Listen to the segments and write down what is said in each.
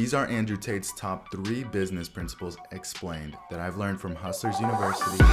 These are Andrew Tate's top 3 business principles explained that I've learned from Hustlers University.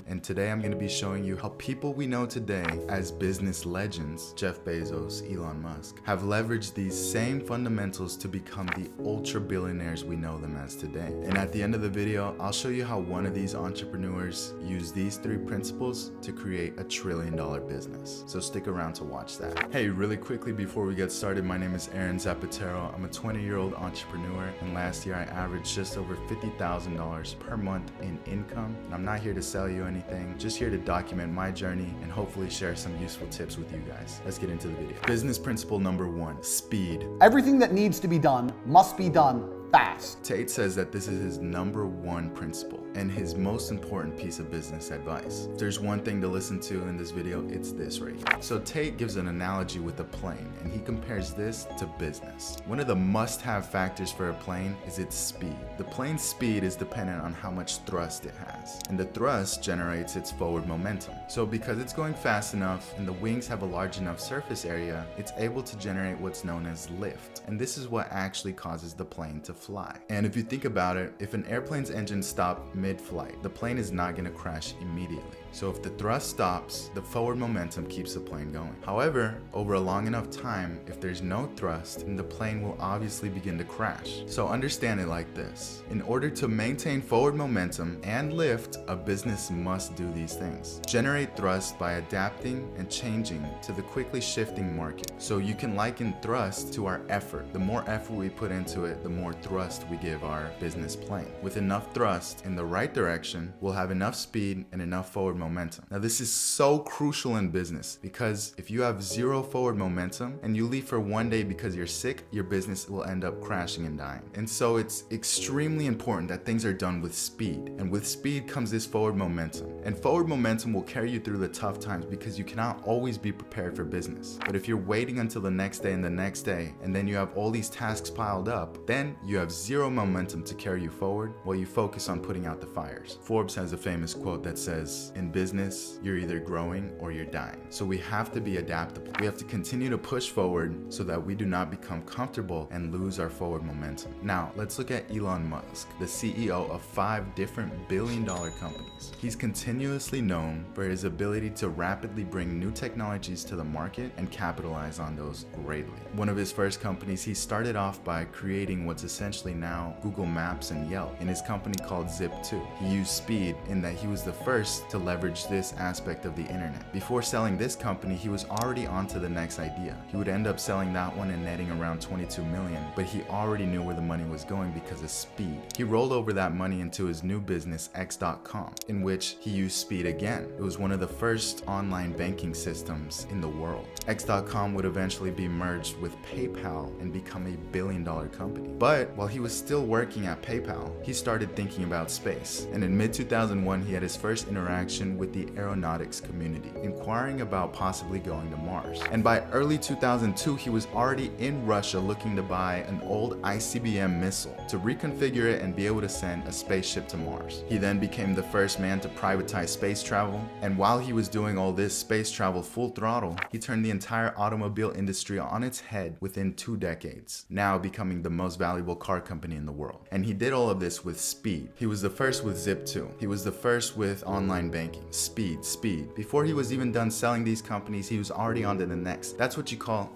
And today I'm going to be showing you how people we know today as business legends, Jeff Bezos, Elon Musk, have leveraged these same fundamentals to become the ultra billionaires we know them as today. And at the end of the video, I'll show you how one of these entrepreneurs used these 3 principles to create a $1 trillion business. So stick around to watch that. Hey, really quickly before we get started, my name is Aron Zapatero. I'm a 20-year-old entrepreneur, and last year I averaged just over $50,000 per month in income. And I'm not here to sell you anything, just here to document my journey and hopefully share some useful tips with you guys. Let's get into the video. Business principle number 1, speed. Everything that needs to be done must be done fast. Tate says that this is his number 1 principle and his most important piece of business advice. If there's one thing to listen to in this video, it's this right here. So Tate gives an analogy with a plane, and he compares this to business. One of the must-have factors for a plane is its speed. The plane's speed is dependent on how much thrust it has, and the thrust generates its forward momentum. So because it's going fast enough and the wings have a large enough surface area, it's able to generate what's known as lift, and this is what actually causes the plane to fly. And if you think about it, if an airplane's engine stopped mid-flight, the plane is not going to crash immediately. So if the thrust stops, the forward momentum keeps the plane going. However, over a long enough time, if there's no thrust, then the plane will obviously begin to crash. So understand it like this. In order to maintain forward momentum and lift, a business must do these things. Generate thrust by adapting and changing to the quickly shifting market. So you can liken thrust to our effort. The more effort we put into it, the more thrust we give our business plane. With enough thrust in the right direction, we'll have enough speed and enough forward momentum. Now this is so crucial in business because if you have 0 forward momentum and you leave for one day because you're sick, your business will end up crashing and dying. And so it's extremely important that things are done with speed. And with speed comes this forward momentum. And forward momentum will carry you through the tough times because you cannot always be prepared for business. But if you're waiting until the next day and the next day, and then you have all these tasks piled up, then you have 0 momentum to carry you forward while you focus on putting out the fires. Forbes has a famous quote that says, "In business, you're either growing or you're dying." So we have to be adaptable. We have to continue to push forward so that we do not become comfortable and lose our forward momentum. Now, let's look at Elon Musk, the CEO of 5 different billion-dollar companies. He's continuously known for his ability to rapidly bring new technologies to the market and capitalize on those greatly. One of his first companies, he started off by creating what's essentially now Google Maps and Yelp in his company called Zip2. He used speed in that he was the first to leverage this aspect of the internet. Before selling this company, he was already on to the next idea. He would end up selling that one and netting around 22 million, but he already knew where the money was going because of speed. He rolled over that money into his new business, X.com, in which he used speed again. It was one of the first online banking systems in the world. X.com would eventually be merged with PayPal and become a billion-dollar company. But while he was still working at PayPal, he started thinking about space. And in mid-2001, he had his first interaction with the aeronautics community, inquiring about possibly going to Mars. And by early 2002, he was already in Russia looking to buy an old ICBM missile to reconfigure it and be able to send a spaceship to Mars. He then became the first man to privatize space travel. And while he was doing all this space travel full throttle, he turned the entire automobile industry on its head within 2 decades, now becoming the most valuable car company in the world. And he did all of this with speed. He was the first with Zip2. He was the first with online banking. Speed, speed. Before he was even done selling these companies, he was already on to the next. That's what you call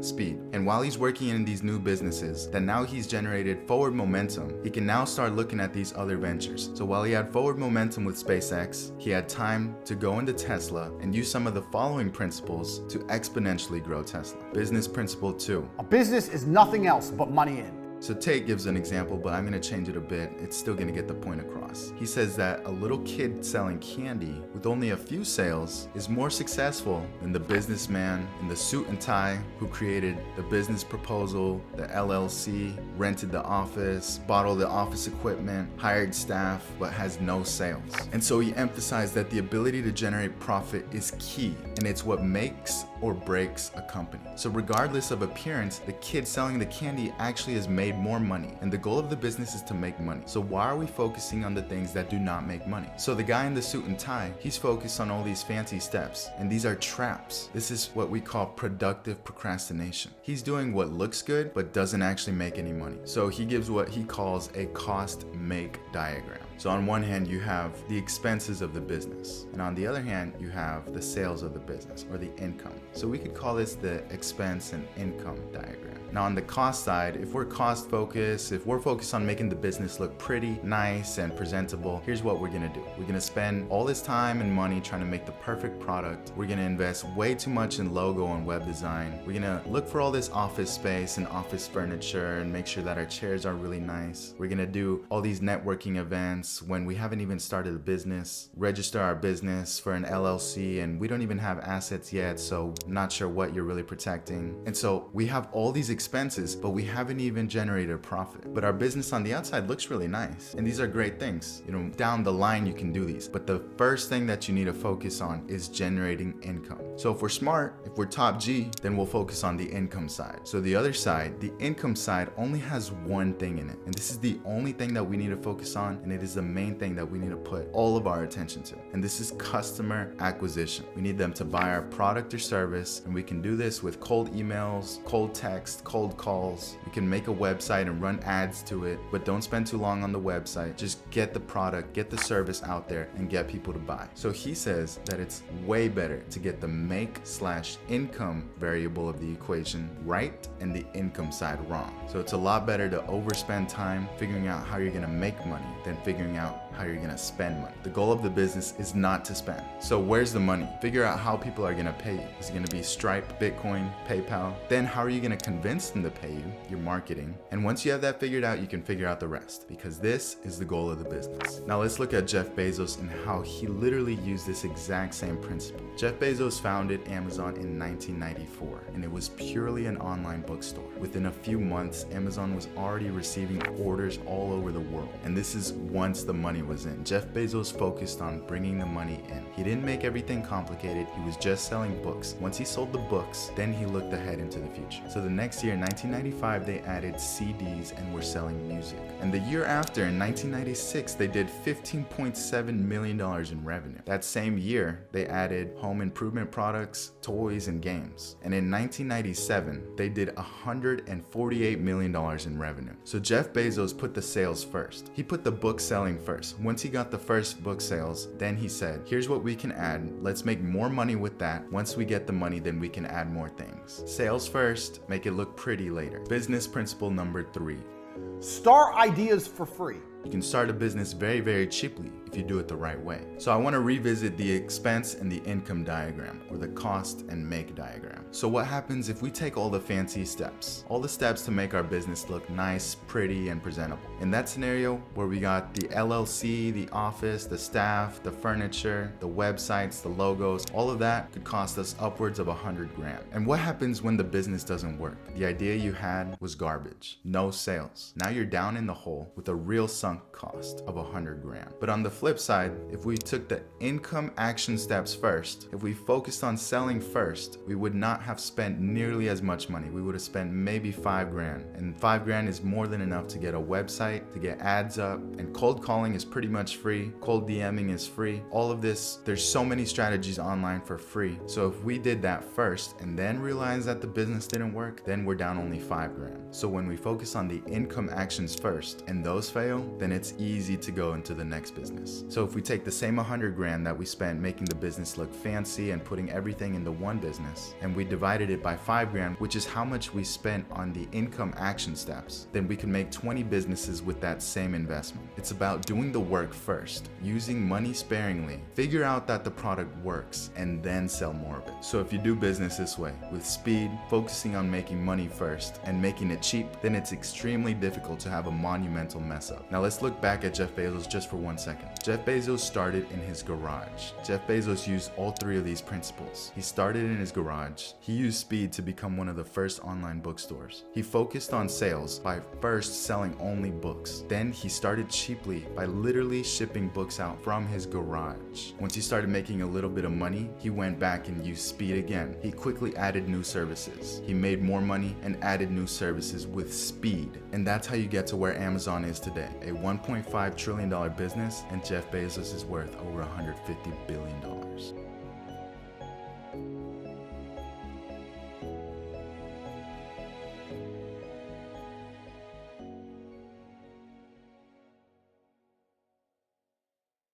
speed. And while he's working in these new businesses that now he's generated forward momentum, he can now start looking at these other ventures. So while he had forward momentum with SpaceX, he had time to go into Tesla and use some of the following principles to exponentially grow Tesla. Business principle 2. A business is nothing else but money in. So Tate gives an example, but I'm going to change it a bit. It's still going to get the point across. He says that a little kid selling candy with only a few sales is more successful than the businessman in the suit and tie who created the business proposal, the LLC, rented the office, bought all the office equipment, hired staff, but has no sales. And so he emphasized that the ability to generate profit is key, and it's what makes or breaks a company. So regardless of appearance, the kid selling the candy actually has made made more money. And the goal of the business is to make money. So why are we focusing on the things that do not make money? So the guy in the suit and tie, he's focused on all these fancy steps, and these are traps. This is what we call productive procrastination. He's doing what looks good but doesn't actually make any money. So he gives what he calls a cost make diagram. So on one hand, you have the expenses of the business, and on the other hand, you have the sales of the business, or the income. So we could call this the expense and income diagram. Now on the cost side, if we're cost focused, if we're focused on making the business look pretty, nice, and presentable, here's what we're gonna do. We're gonna spend all this time and money trying to make the perfect product. We're gonna invest way too much in logo and web design. We're gonna look for all this office space and office furniture and make sure that our chairs are really nice. We're gonna do all these networking events when we haven't even started a business, register our business for an LLC, and we don't even have assets yet, so not sure what you're really protecting. And so we have all these expenses, but we haven't even generated a profit. But our business on the outside looks really nice. And these are great things. Down the line, you can do these. But the first thing that you need to focus on is generating income. So if we're smart, if we're top G, then we'll focus on the income side. So the other side, the income side, only has one thing in it. And this is the only thing that we need to focus on. And it is the main thing that we need to put all of our attention to. And this is customer acquisition. We need them to buy our product or service. And we can do this with cold emails, cold text, cold calls. We can make a website and run ads to it, but don't spend too long on the website. Just get the product, get the service out there, and get people to buy. So he says that it's way better to get the make/income variable of the equation right and the income side wrong. So it's a lot better to overspend time figuring out how you're gonna make money than figuring out how you're gonna spend money. The goal of the business is not to spend. So where's the money? Figure out how people are gonna pay you. Is it gonna be Stripe, Bitcoin, PayPal? Then how are you gonna convince them to pay you? Your marketing. And once you have that figured out, you can figure out the rest, because this is the goal of the business. Now let's look at Jeff Bezos and how he literally used this exact same principle. Jeff Bezos founded Amazon in 1994, and it was purely an online bookstore. Within a few months, Amazon was already receiving orders all over the world. And this is once the money was in. Jeff Bezos focused on bringing the money in. He didn't make everything complicated. He was just selling books. Once he sold the books, then he looked ahead into the future. So the next year, in 1995, they added CDs and were selling music. And the year after, in 1996, they did $15.7 million in revenue. That same year, they added home improvement products, toys, and games. And in 1997, they did $148 million in revenue. So Jeff Bezos put the sales first. He put the book selling first. Once he got the first book sales, then he said, here's what we can add. Let's make more money with that. Once we get the money, then we can add more things. Sales first, make it look pretty later. Business principle number 3. Start ideas for free. You can start a business very, very cheaply if you do it the right way. So I want to revisit the expense and the income diagram, or the cost and make diagram. So what happens if we take all the fancy steps, all the steps to make our business look nice, pretty, and presentable? In that scenario where we got the LLC, the office, the staff, the furniture, the websites, the logos, all of that could cost us upwards of $100,000. And what happens when the business doesn't work? The idea you had was garbage, no sales. Now you're down in the hole with a real sunk cost of $100,000. But on the flip side, if we took the income action steps first, if we focused on selling first, we would not have spent nearly as much money. We would have spent maybe $5,000, and $5,000 is more than enough to get a website, to get ads up, and cold calling is pretty much free. Cold DMing is free. All of this, there's so many strategies online for free. So if we did that first and then realized that the business didn't work, then we're down only $5,000. So when we focus on the income actions first and those fail, then it's easy to go into the next business. So if we take the same $100,000 that we spent making the business look fancy and putting everything into one business, and we divided it by $5,000, which is how much we spent on the income action steps, then we can make 20 businesses with that same investment. It's about doing the work first, using money sparingly, figure out that the product works, and then sell more of it. So if you do business this way, with speed, focusing on making money first, and making it cheap, then it's extremely difficult to have a monumental mess up. Now let's look back at Jeff Bezos just for 1 second. Jeff Bezos started in his garage. Jeff Bezos used all three of these principles. He started in his garage. He used speed to become one of the first online bookstores. He focused on sales by first selling only books. Then he started cheaply by literally shipping books out from his garage. Once he started making a little bit of money, he went back and used speed again. He quickly added new services. He made more money and added new services with speed. And that's how you get to where Amazon is today, a $1.5 trillion business, and Jeff Bezos is worth over $150 billion.